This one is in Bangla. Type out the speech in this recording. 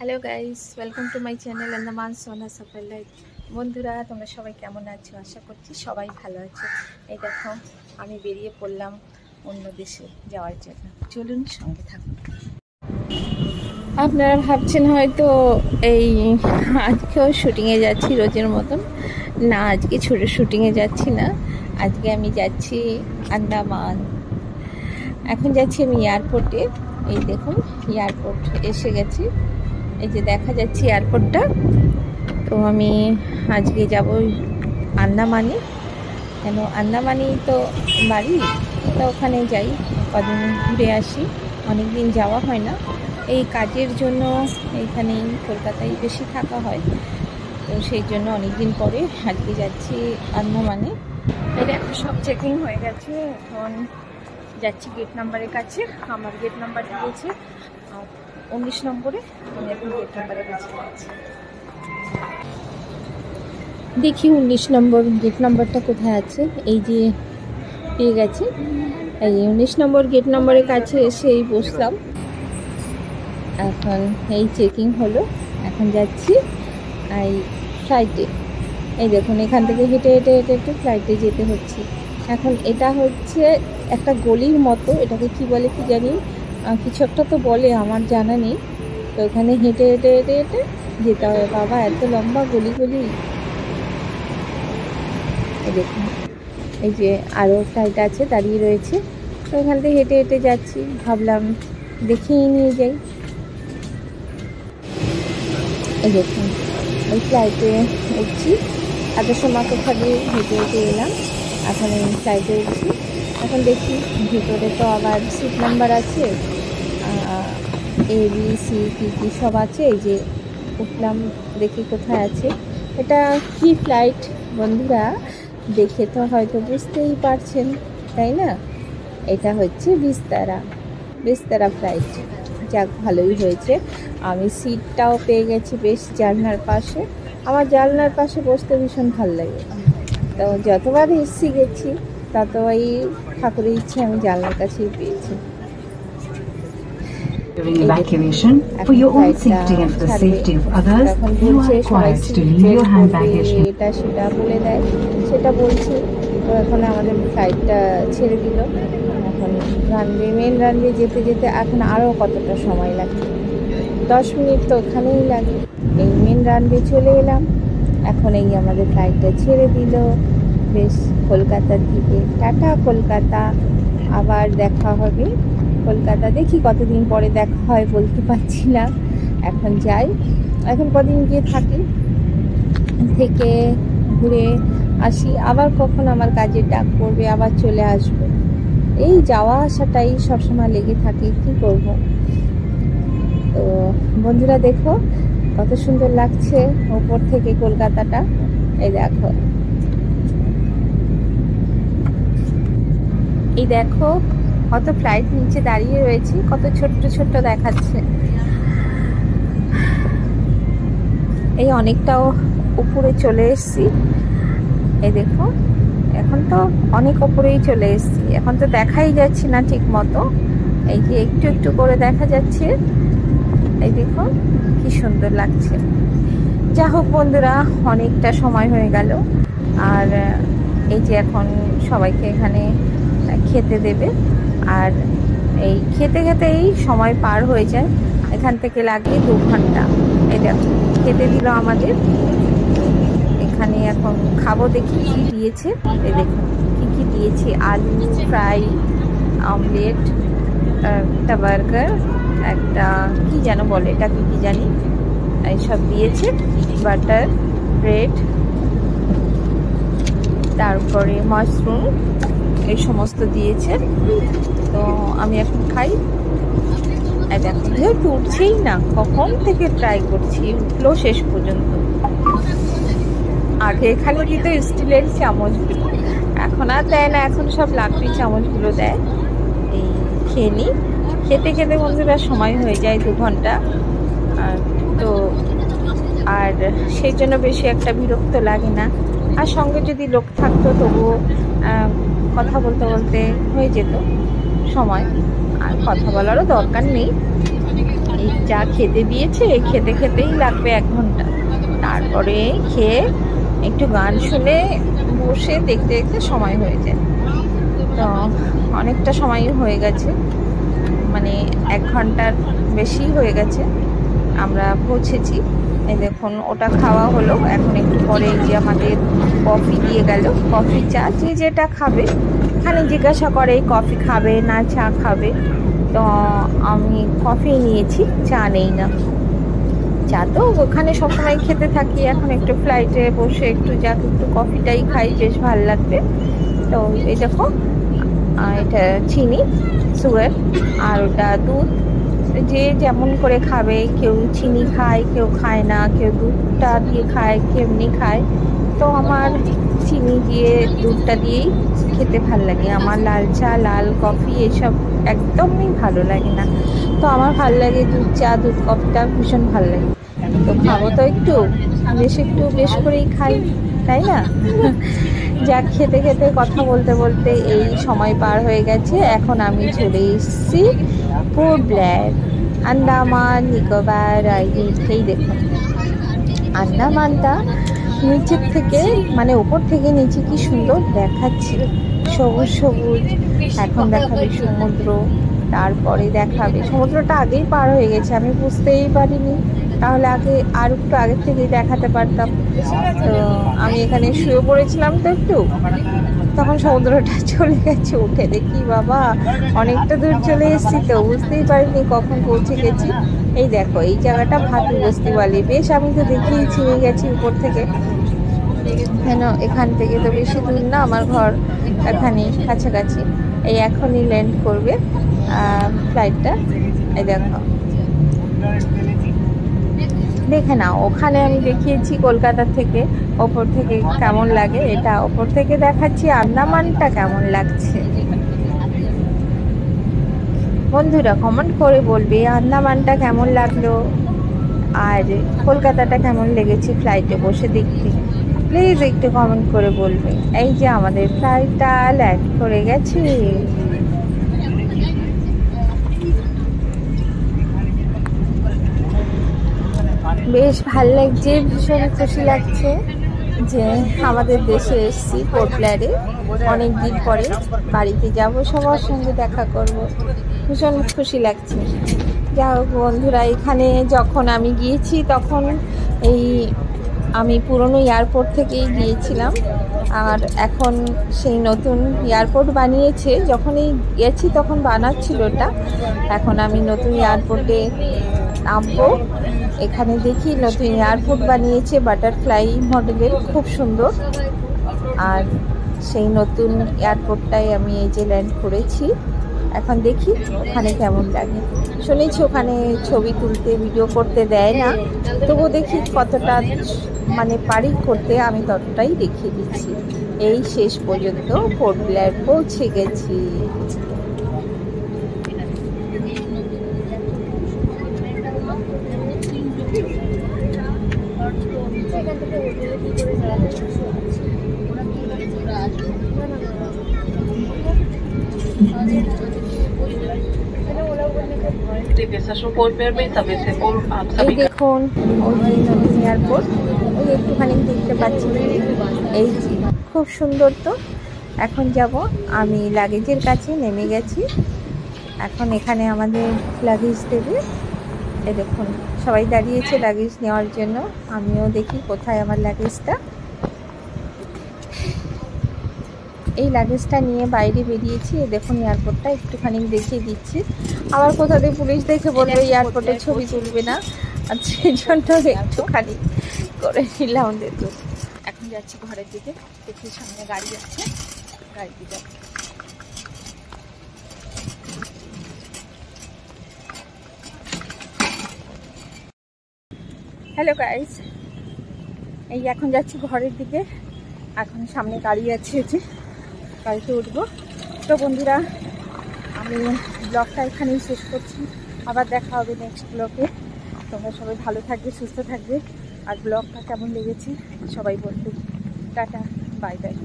Hello guys, welcome to my channel Andaman সোনা সাফার লাইফ। বন্ধুরা, তোমরা সবাই কেমন আছো? আশা করছি সবাই ভালো আছো। এই দেখো, আমি বেরিয়ে পড়লাম অন্য দেশে যাওয়ার জন্য। চলুন, সঙ্গে থাকুন। আপনারা ভাবছেন হয়তো এই আজকেও শুটিংয়ে যাচ্ছি রোজের মতন। না, আজকে শুটিংয়ে যাচ্ছি না। আজকে আমি যাচ্ছি আন্দামান। এখন যাচ্ছি আমি এয়ারপোর্টে। এই দেখুন, এয়ারপোর্ট এসে গেছি। এই যে দেখা যাচ্ছে এয়ারপোর্টটা। তো আমি আজকে যাব আন্দামানে। কেন, আন্দামানেই তো বাড়ি, তো ওখানে যাই, কদিন ঘুরে আসি। অনেক দিন যাওয়া হয় না, এই কাজের জন্য এইখানেই কলকাতায় বেশি থাকা হয়। তো সেই জন্য অনেক দিন পরে আজকে যাচ্ছি আন্দামানে। এটা এখন সব চেকিং হয়ে গেছে। এখন যাচ্ছি গেট নাম্বারের কাছে। আমার গেট নাম্বার দিয়েছে 19 নম্বরে। আমি এখন গেট নাম্বারের কাছে যাচ্ছি। দেখি 19 নম্বর গেট নাম্বারটা কোথায় আছে। এই যে পেয়ে গেছে, এই 19 নম্বর গেট নাম্বারের কাছে এসেই বসলাম। এখন এই চেকিং হলো, এখন যাচ্ছি এই ফ্লাইটে। এই দেখুন, এখান থেকে হেঁটে হেঁটে হেঁটে হেঁটে ফ্লাইটে যেতে হচ্ছে। এখন এটা হচ্ছে একটা গলির মতো, এটাকে কি বলে কি জানি, কিছু একটা তো বলে, আমার জানা নেই। তো এখানে হেঁটে হেঁটে হেঁটে হেঁটে যেতে হবে। বাবা, এত লম্বা গলি গলি। এই দেখুন, এই যে আরও ফ্লাইট আছে, দাঁড়িয়ে রয়েছে। তো এখান থেকে হেঁটে হেঁটে যাচ্ছি, ভাবলাম দেখিয়ে নিয়ে যাই। এই দেখুন, ওই ফ্লাইটে উঠছি। এত সময় কোথাও হেঁটে হেঁটে এলাম, এখন এই ফ্লাইটে উঠছি। এখন দেখি ভিতরে তো আবার সিট নাম্বার আছে, ABC কি সব আছে। এই যে উঠলাম, দেখি কোথায় আছে। এটা কি ফ্লাইট বন্ধুরা, দেখে তো হয়তো বুঝতেই পারছেন, তাই না? এটা হচ্ছে বিস্তারা ফ্লাইট। যাক, ভালোই হয়েছে, আমি সিটটাও পেয়ে গেছি বেশ জানলার পাশে। আমার জানলার পাশে বসতে ভীষণ ভালো লাগে। তো যতবার এসছি গেছি, ততবারই ঠাকুরের ইচ্ছে আমি জানলার কাছেই পেয়েছি। During evacuation, for your own safety and for the safety of others, you are required to leave your hand baggage. এটা সেটা বলে দেয়, সেটা বলছি। তো এখন আমাদের ফ্লাইটটা ছেড়ে দিল। এখন মেন রানওয়ে যেতে যেতে এখন আরও কতটা সময় লাগে, 10 মিনিট তো ওখানেই লাগে। এই মেন রানওয়ে চলে এলাম। এখন এই আমাদের ফ্লাইটটা ছেড়ে দিল বেশ কলকাতার দিকে। টাটা কলকাতা, আবার দেখা হবে কলকাতা। দেখি কতদিন পরে দেখা হয়, বলতে পারছি না। এখন যাই, এখন কদিন গিয়ে থাকি, থেকে ঘুরে আসি। আবার কখন আমার কাজের ডাক পড়বে, আবার চলে আসবো। এই যাওয়া আসাটাই সবসময় লেগে থাকে, কি করব। তো বন্ধুরা দেখো কত সুন্দর লাগছে ওপর থেকে কলকাতাটা। এই দেখো, এই দেখো কত ফ্লাইট নিচে দাঁড়িয়ে রয়েছে, কত ছোট্ট ছোট্ট দেখাচ্ছে। এই অনেকটাও উপরে চলে এসেছি। এই দেখো, এখন তো অনেক উপরেই চলে এসেছি। এখন তো দেখাই যাচ্ছে না ঠিক মতো, এই যে একটু একটু করে দেখা যাচ্ছে। এই দেখো কি সুন্দর লাগছে। যা হোক বন্ধুরা, অনেকটা সময় হয়ে গেল। আর এই যে এখন সবাইকে এখানে খেতে দেবে, আর এই খেতে খেতেই সময় পার হয়ে যায়। এখান থেকে লাগে 2 ঘন্টা। এই দেখো, খেতে দিল আমাদের। এখানে এখন খাবো, দেখি কি দিয়েছে। এই দেখুন কি কি দিয়েছে, আলু ফ্রাই, অমলেট, একটা বার্গার, একটা কি যেন বলে, এটা কি জানি, এইসব দিয়েছে। বাটার ব্রেড, তারপরে মাশরুম, এই সমস্ত দিয়েছে। তো আমি এখন খাই। দেখো, যেহেতু উঠছেই না, কখন থেকে ট্রাই করছি, উঠলো শেষ পর্যন্ত। আগে এখানে দিত স্টিলের চামচগুলো, এখন আর দেয় না, এখন সব লাকড়ি চামচগুলো দেয়। এই খেয়ে নিই। খেতে খেতে বন্ধুরা সময় হয়ে যায় 2 ঘন্টা। তো আর সেই জন্য বেশি একটা বিরক্ত লাগে না। আর সঙ্গে যদি লোক থাকতো তবুও কথা বলতে বলতে হয়ে যেত সময়, আর কথা বলারও দরকার নেই। এই যা খেতে দিয়েছে খেতে খেতেই লাগবে 1 ঘন্টা। তারপরে খেয়ে একটু গান শুনে বসে দেখতে দেখতে সময় হয়ে যায়। তো অনেকটা সময় হয়ে গেছে, মানে 1 ঘন্টার বেশি হয়ে গেছে আমরা পৌঁছেছি। এই দেখুন ওটা খাওয়া হলো। এখন একটু পরে এই যে আমাদের কফি দিয়ে গেল, কফি চা যে যেটা খাবে। এখানে জিজ্ঞাসা করে কফি খাবে না চা খাবে, তো আমি কফি নিয়েছি, চা নেই না। চা তো ওখানে সবসময় খেতে থাকি, এখন একটু ফ্লাইটে বসে একটু যাক একটু কফিটাই খাই, বেশ ভালো লাগবে। তো এই দেখো এটা চিনি সুগার আর ওটা দুধ, যে যেমন করে খাবে, কেউ চিনি খায় কেউ খায় না, কেউ দুধটা দিয়ে খায় কেউ এমনি খায়। তো আমার চিনি দিয়ে দুধটা দিয়েই খেতে ভালো লাগে। আমার লাল চা লাল কফি এসব একদমই ভালো লাগে না। তো আমার ভালো লাগে দুধ চা দুধ কফিটা ভীষণ ভালো লাগে। তো খাবো তো একটু বেশ করেই খাই, তাই না? যা খেতে খেতে কথা বলতে বলতে এই সময় পার হয়ে গেছে। এখন আমি চলে এসেছি port Blair, Andaman Nicobar island. এই দেখুন আন্দামানটা নিচের থেকে মানে উপর থেকে নিচে কি সুন্দর দেখাচ্ছে, সবুজ সবুজ। এখন দেখাবে সমুদ্র, তারপরে দেখাবে সমুদ্রটা আগেই পার হয়ে গেছে, আমি বুঝতেই পারিনি, তাহলে আর একটু আগের থেকেই দেখাতে পারতাম। তো আমি এখানে শুয়ে পড়েছিলাম তো একটু, তখন সমুদ্রটা চলে গেছে। উঠে দেখি বাবা অনেকটা দূর চলে এসেছি, তো বুঝতেই পারিনি কখন পৌঁছে গেছি। এই দেখো এই জায়গাটা ভাটু বস্তি বলে, বেশ আমি তো দেখেই চিনে গেছি উপর থেকে। কেন এখান থেকে তো বেশি দূর না, আমার ঘর এখানে কাছাকাছি। এই এখনই ল্যান্ড করবে ফ্লাইটটা। এই দেখো দেখে নাও, ওখানে আমি দেখিয়েছি কলকাতা থেকে ওপর থেকে কেমন লাগে, এটা ওপর থেকে দেখাচ্ছি আন্দামানটা কেমন লাগছে। বন্ধুরা কমেন্ট করে বলবে আন্দামানটা কেমন লাগলো আর কলকাতাটা কেমন লেগেছে ফ্লাইটে বসে দেখতে, প্লিজ একটু কমেন্ট করে বলবে। এই যে আমাদের ফ্লাইটটা ল্যান্ড করে গেছে। বেশ ভালো লাগছে, ভীষণ খুশি লাগছে যে আমাদের দেশে এসেছি পোর্ট ব্লেয়ারে। অনেক দিন পরে বাড়িতে যাব, সবার সঙ্গে দেখা করব, ভীষণ খুশি লাগছে। যা হোক বন্ধুরা, এখানে যখন আমি গিয়েছি তখন আমি পুরনো এয়ারপোর্ট থেকেই গিয়েছিলাম, আর এখন সেই নতুন এয়ারপোর্ট বানিয়েছে। যখনই গেছি তখন বানাচ্ছিল ওটা, এখন আমি নতুন এয়ারপোর্টে নামবো। এখানে দেখি নতুন এয়ারপোর্ট বানিয়েছে বাটারফ্লাই মডেলের, খুব সুন্দর। আর সেই নতুন এয়ারপোর্টটাই আমি এই যে ল্যান্ড করেছি। এখন দেখি ওখানে কেমন লাগে। শুনেছি ওখানে ছবি তুলতে ভিডিও করতে দেয় না, তবুও দেখি কতটা মানে পারি করতে, আমি ততটাই দেখিয়ে দিচ্ছি। এই শেষ পর্যন্ত পোর্ট ব্লেয়ার পৌঁছে গেছি। এই দেখুন ওই নতুন এয়ারপোর্ট, ওই একটুখানি দেখতে পাচ্ছি, এই খুব সুন্দর। তো এখন যাব, আমি লাগেজের কাছে নেমে গেছি। এখন এখানে আমাদের লাগেজ দেবে। এই দেখুন সবাই দাঁড়িয়েছে লাগেজ নেওয়ার জন্য, আমিও দেখি কোথায় আমার লাগেজটা। এই লাগেজটা নিয়ে বাইরে বেরিয়েছি। দেখুন এয়ারপোর্টটা একটুখানি দেখিয়ে দিচ্ছি, আবার কোথাতে পুলিশ দেখে বলবে এয়ারপোর্টে ছবি তুলবে না, আর সেই জন্য একটুখানি করে নিলাম। দেখুন এখন যাচ্ছি ঘরের দিকে, দেখি সামনে গাড়ি যাচ্ছে, গাড়িতে যাব। হ্যালো গাইস, এই এখন যাচ্ছি ঘরের দিকে। এখন সামনে গাড়ি আছে, যে গাড়িতে উঠবো। তো বন্ধুরা আমি ব্লগটা এখানেই শেষ করছি, আবার দেখা হবে নেক্সট ব্লগে। তোমরা সবাই ভালো থাকবে, সুস্থ থাকবে, আর ব্লগটা কেমন লেগেছে সবাই বলবে। Tata, bye bye.